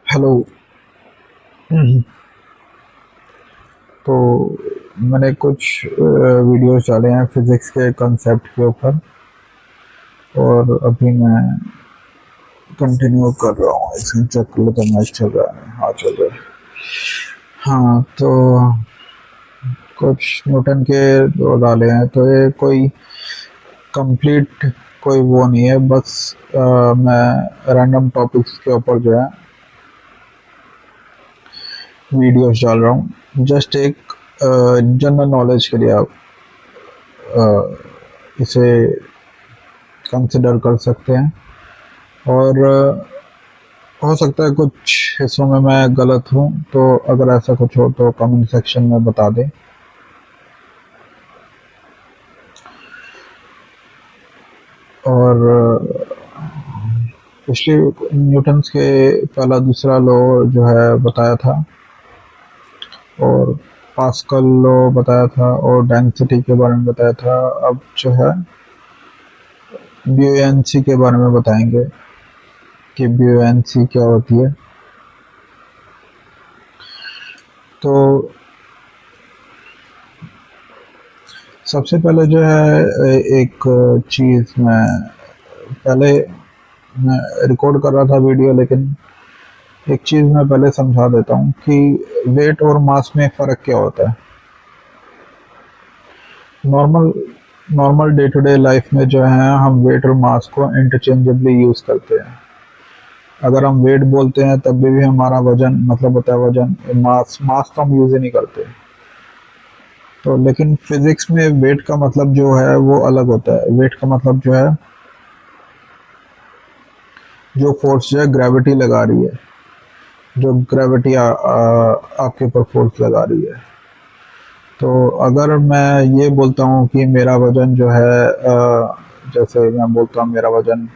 Hello. हम्म, तो मैंने कुछ वीडियोस डाले हैं फिजिक्स के कंसेप्ट के ऊपर, और अभी मैं कंटिन्यू कर रहा हूँ। इसमें चेक कर लो तो मैच चल रहा है। हाँ, चल रहा है। हाँ, तो कुछ न्यूटन के जो डाले हैं, तो ये कोई कंप्लीट कोई वो नहीं है, बस मैं रैंडम टॉपिक्स के ऊपर जो है वीडियोस डाल रहा हूँ। जस्ट एक जनरल नॉलेज के लिए आप इसे कंसिडर कर सकते हैं। और हो सकता है कुछ हिस्सों में मैं गलत हूँ, तो अगर ऐसा कुछ हो तो कमेंट सेक्शन में बता दें। और पिछले न्यूटन्स के पहला दूसरा लॉ जो है बताया था, और पास्कल लॉ बताया था, और डेंसिटी के बारे में बताया था। अब जो है ब्यूएंसी के बारे में बताएंगे कि ब्यूएंसी क्या होती है। तो सबसे पहले जो है एक चीज़ मैं पहले मैं रिकॉर्ड कर रहा था वीडियो, लेकिन एक चीज़ मैं पहले समझा देता हूँ कि वेट और मास में फ़र्क क्या होता है। Normal normal day to day life में जो है हम वेट और मास को इंटरचेंजेबली यूज़ करते हैं। अगर हम वेट बोलते हैं तब भी हमारा वजन मतलब होता है वजन। मास मास तो हम यूज़ ही नहीं करते। तो लेकिन फिजिक्स में वेट का मतलब जो है वो अलग होता है। वेट का मतलब जो है जो फोर्स जो है ग्रेविटी लगा रही है, जो ग्रेविटी आपके ऊपर फोर्स लगा रही है। तो अगर मैं ये बोलता हूँ कि मेरा वजन जो है जैसे मैं बोलता हूँ मेरा वजन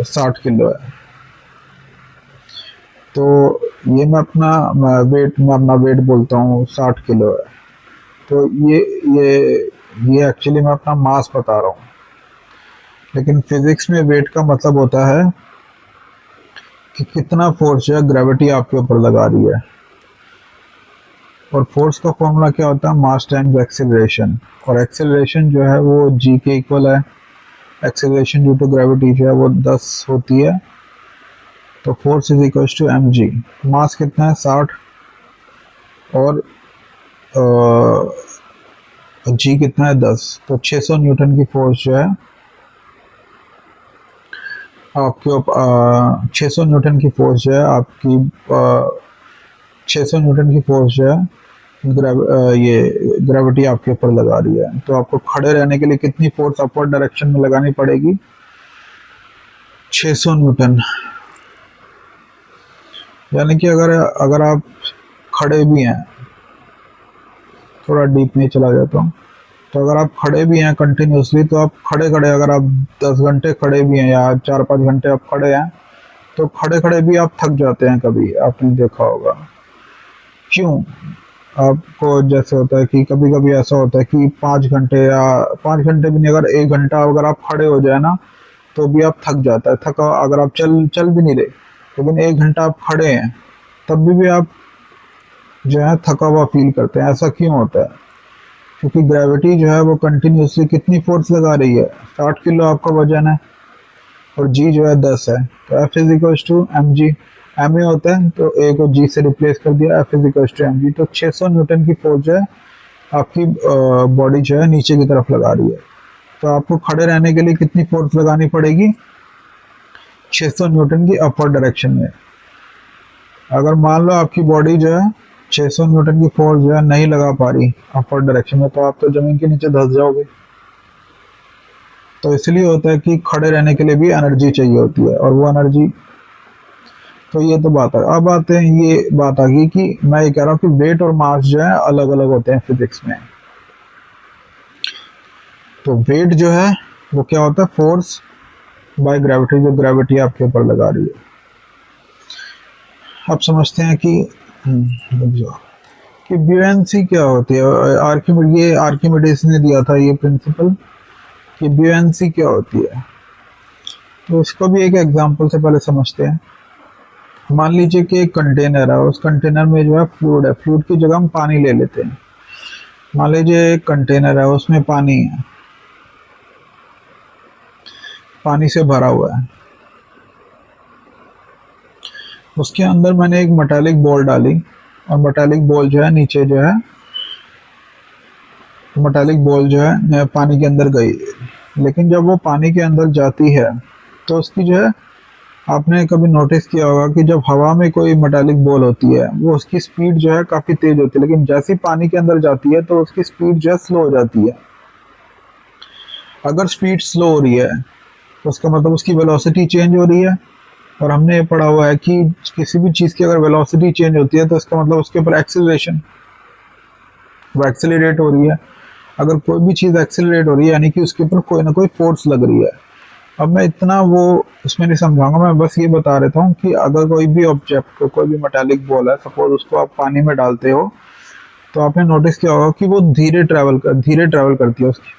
60 किलो है, तो ये मैं अपना वेट बोलता हूँ 60 किलो है। तो ये ये एक्चुअली मैं अपना मास बता रहा हूँ। लेकिन फिजिक्स में वेट का मतलब होता है कि कितना फोर्स जो है ग्रेविटी आपके ऊपर लगा रही है। और फोर्स का फॉर्मूला क्या होता है? मास टाइम्स एक्सेलरेशन। और एक्सेलरेशन जो है वो जी के इक्वल है। एक्सेलरेशन ड्यू टू ग्रेविटी जो है वो 10 होती है। तो force is equal to M G. Mass कितना है? 60। और जी कितना है? 10। तो 600 न्यूटन की फोर्स जो है आपके ऊपर 600 न्यूटन की फोर्स जो है आपकी 600 न्यूटन की फोर्स जो है ये ग्रेविटी आपके ऊपर लगा रही है। तो आपको खड़े रहने के लिए कितनी फोर्स अपवर्ड डायरेक्शन में लगानी पड़ेगी? 600 न्यूटन। यानी कि अगर अगर आप खड़े भी हैं, थोड़ा डीप में चला जाता हूँ, तो अगर आप खड़े भी हैं कंटिन्यूसली, तो आप खड़े खड़े अगर आप 10 घंटे खड़े भी हैं या 4-5 घंटे आप खड़े हैं, तो खड़े खड़े भी आप थक जाते हैं। कभी आपने देखा होगा। क्यों? आपको जैसे होता है कि कभी कभी ऐसा होता है कि 5 घंटे या 5 घंटे भी नहीं, अगर 1 घंटा अगर आप खड़े हो जाए ना, तो भी आप थक जाता है। थका अगर आप चल चल भी नहीं रहे, लेकिन 1 घंटा आप खड़े हैं, तब भी आप जो है थका हुआ फील करते हैं। ऐसा क्यों होता है? क्योंकि ग्रेविटी जो है वो कंटिन्यूसली कितनी फोर्स लगा रही है? 60 किलो आपका वजन है, और जी जो है 10 है। तो F is equal to M G. M A होता है, तो ए को जी से रिप्लेस कर दिया, F is equal to M G. तो 600 न्यूटन की फोर्स जो है आपकी बॉडी जो है नीचे की तरफ लगा रही है। तो आपको खड़े रहने के लिए कितनी फोर्स लगानी पड़ेगी? 600 न्यूटन की अपर डायरेक्शन में। अगर मान लो आपकी बॉडी जो है 600 न्यूटन की फोर्स जो है नहीं लगा पा रही अपर डायरेक्शन में, तो आप तो जमीन के नीचे धंस जाओगे। तो इसलिए होता है कि खड़े रहने के लिए भी एनर्जी चाहिए होती है, और वो एनर्जी। तो ये तो बात है। अब आते हैं, ये बात आ गई कि मैं ये कह रहा हूँ कि वेट और मास जो है अलग अलग होते हैं फिजिक्स में। तो वेट जो है वो क्या होता है? फोर्स बाय ग्रेविटी, जो ग्रेविटी आपके ऊपर लगा रही है। अब समझते हैं कि रुक जाओ, कि ब्यूएंसी क्या होती है। ये आर्किमिडीज ने दिया था ये प्रिंसिपल कि ब्यूएंसी क्या होती है। तो इसको भी एक एग्जांपल से पहले समझते हैं। मान लीजिए कि एक कंटेनर है, उस कंटेनर में जो है फ्लूइड है, फ्लूइड की जगह हम पानी ले लेते हैं। मान लीजिए एक कंटेनर है, उसमें पानी है, पानी से भरा हुआ है। उसके अंदर मैंने एक मेटालिक बॉल डाली, और मेटालिक बॉल जो है नीचे जो है, मेटालिक बॉल जो है पानी के अंदर गई। लेकिन जब वो पानी के अंदर जाती है तो उसकी जो है, आपने कभी नोटिस किया होगा कि जब हवा में कोई मेटालिक बॉल होती है, वो उसकी स्पीड जो है काफ़ी तेज होती है, लेकिन जैसे ही पानी के अंदर जाती है तो उसकी स्पीड जो है स्लो हो जाती है। अगर स्पीड स्लो हो रही है तो उसका मतलब उसकी वेलोसिटी चेंज हो रही है। और हमने ये पढ़ा हुआ है कि किसी भी चीज़ की अगर वेलोसिटी चेंज होती है तो इसका मतलब उसके ऊपर एक्सेलरेशन, वो एक्सेलरेट हो रही है। अगर कोई भी चीज़ एक्सेलरेट हो रही है यानी कि उसके ऊपर कोई ना कोई फोर्स लग रही है। अब मैं इतना वो उसमें नहीं समझाऊंगा, मैं बस ये बता देता हूँ कि अगर कोई भी ऑब्जेक्ट को, कोई भी मेटालिक बॉल है, सपोज उसको आप पानी में डालते हो, तो आपने नोटिस किया होगा कि वो धीरे ट्रैवल करती है उसकी।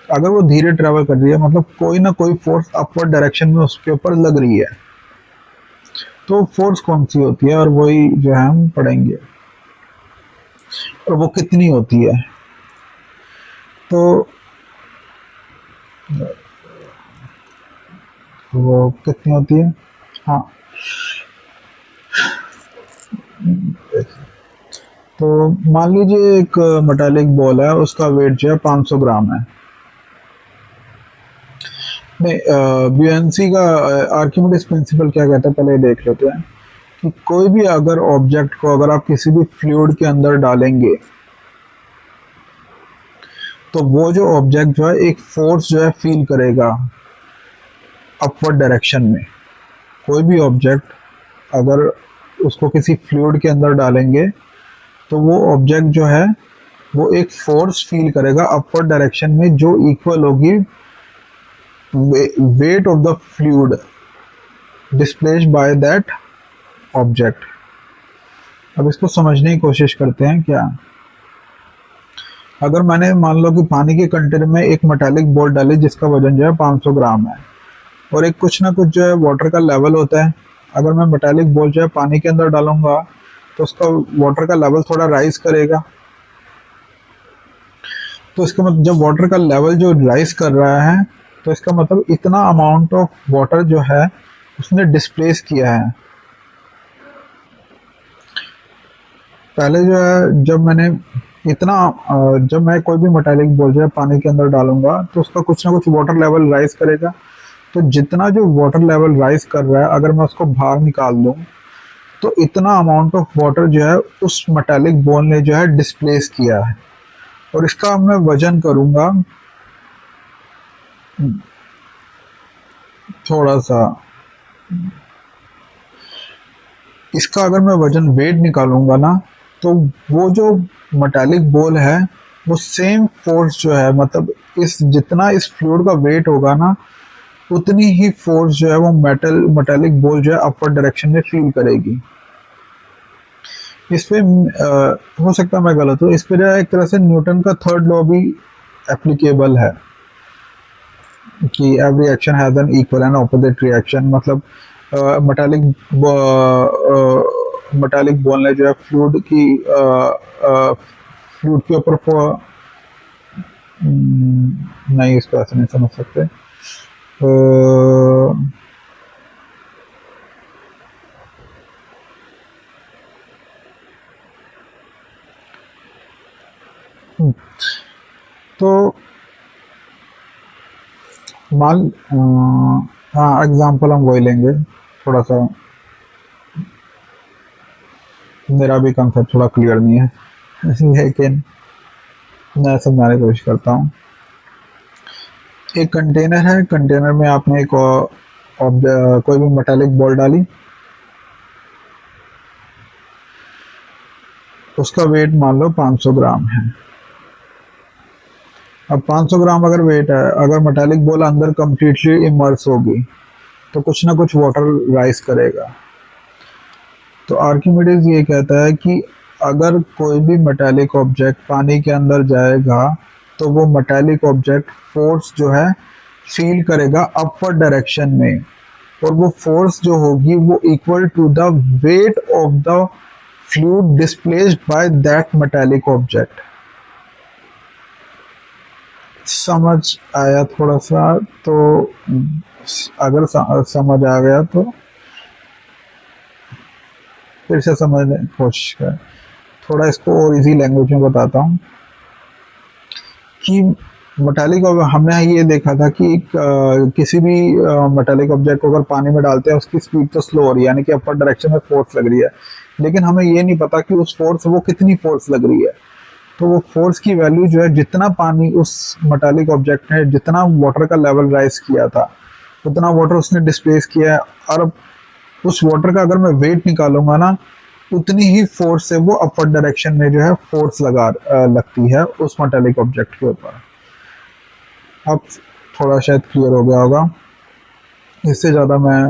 अगर वो धीरे ट्रैवल कर रही है मतलब कोई ना कोई फोर्स अपवर्ड डायरेक्शन में उसके ऊपर लग रही है। तो फोर्स कौन सी होती है, और वही जो है हम पढ़ेंगे, और वो कितनी होती है। तो वो कितनी होती है, हाँ। तो मान लीजिए एक मेटालिक बॉल है, उसका वेट जो है 500 ग्राम है। नहीं, बुयांसी का आर्किमिडीज प्रिंसिपल क्या कहता है, पहले देख लेते हैं कि कोई भी अगर ऑब्जेक्ट को अगर आप किसी भी फ्लूइड के अंदर डालेंगे तो वो जो ऑब्जेक्ट जो है एक फोर्स जो है फील करेगा अपवर्ड डायरेक्शन में। कोई भी ऑब्जेक्ट अगर उसको किसी फ्लूइड के अंदर डालेंगे तो वो ऑब्जेक्ट जो है वो एक फोर्स फील करेगा अपवर्ड डायरेक्शन में, जो इक्वल होगी weight of the fluid displaced by that object। अब इसको समझने की कोशिश करते हैं क्या। अगर मैंने मान लो कि पानी के कंटेनर में एक मेटालिक बॉल डाली जिसका वजन जो है 500 ग्राम है, और एक कुछ ना कुछ जो है वाटर का लेवल होता है। अगर मैं मेटालिक बॉल जो है पानी के अंदर डालूंगा तो उसका वाटर का लेवल थोड़ा राइज करेगा। तो इसका मतलब जब वाटर का लेवल जो राइज कर रहा है तो इसका मतलब इतना अमाउंट ऑफ वाटर जो है उसने डिस्प्लेस किया है। पहले जो है जब मैं कोई भी मेटालिक बॉल जो है पानी के अंदर डालूंगा तो उसका कुछ ना कुछ वाटर लेवल राइज करेगा। तो जितना जो वाटर लेवल राइज कर रहा है अगर मैं उसको बाहर निकाल दूं तो इतना अमाउंट ऑफ वाटर जो है उस मेटालिक बॉल ने जो है डिस्प्लेस किया है। और इसका मैं वजन करूंगा थोड़ा सा, इसका अगर मैं वजन वेट निकालूंगा ना तो वो जो मेटालिक बॉल है वो सेम फोर्स जो है, मतलब इस जितना इस फ्लूइड का वेट होगा ना उतनी ही फोर्स जो है वो मेटालिक बॉल जो है अपवर्ड डायरेक्शन में फील करेगी। इस पे हो सकता है मैं गलत हूँ, इस पे एक तरह से न्यूटन का थर्ड लॉ भी एप्लीकेबल है कि every action has an equal and opposite reaction. मतलब मेटालिक बॉल ने जो है फ्लूइड के ऊपर नहीं, इसको ऐसे नहीं समझ सकते। तो मान हाँ, एग्जाम्पल हम वही लेंगे। थोड़ा सा मेरा भी कंसेप्ट थोड़ा क्लियर नहीं है लेकिन मैं समझाने की कोशिश करता हूँ। एक कंटेनर है, कंटेनर में आपने एक कोई भी मेटालिक बॉल डाली, उसका वेट मान लो 500 ग्राम है। अब 500 ग्राम अगर वेट है, अगर मेटालिक बॉल अंदर कंप्लीटली इमर्स होगी तो कुछ ना कुछ वाटर राइज करेगा। तो आर्किमिडीज ये कहता है कि अगर कोई भी मेटालिक ऑब्जेक्ट पानी के अंदर जाएगा तो वो मेटालिक ऑब्जेक्ट फोर्स जो है फील करेगा अपवर्ड डायरेक्शन में। और वो फोर्स जो होगी वो equal to the weight of the fluid displaced by that metallic object. समझ आया थोड़ा सा? तो अगर समझ आ गया तो फिर से समझने की कोशिश कर। थोड़ा इसको और इजी लैंग्वेज में बताता हूँ कि मेटालिक, हमने ये देखा था कि किसी भी मेटालिक ऑब्जेक्ट को अगर पानी में डालते हैं उसकी स्पीड तो स्लो हो रही है, यानी कि अपर डायरेक्शन में फोर्स लग रही है, लेकिन हमें ये नहीं पता कि उस फोर्स वो कितनी फोर्स लग रही है। तो वो फोर्स की वैल्यू जो है, जितना पानी उस मेटालिक ऑब्जेक्ट ने, जितना वाटर का लेवल राइज किया था, उतना वाटर उसने डिस्प्लेस किया है, और उस वाटर का अगर मैं वेट निकालूंगा ना, उतनी ही फोर्स से वो अपर डायरेक्शन में जो है फोर्स लगती है उस मेटालिक ऑब्जेक्ट के ऊपर। अब थोड़ा शायद क्लियर हो गया होगा, इससे ज़्यादा मैं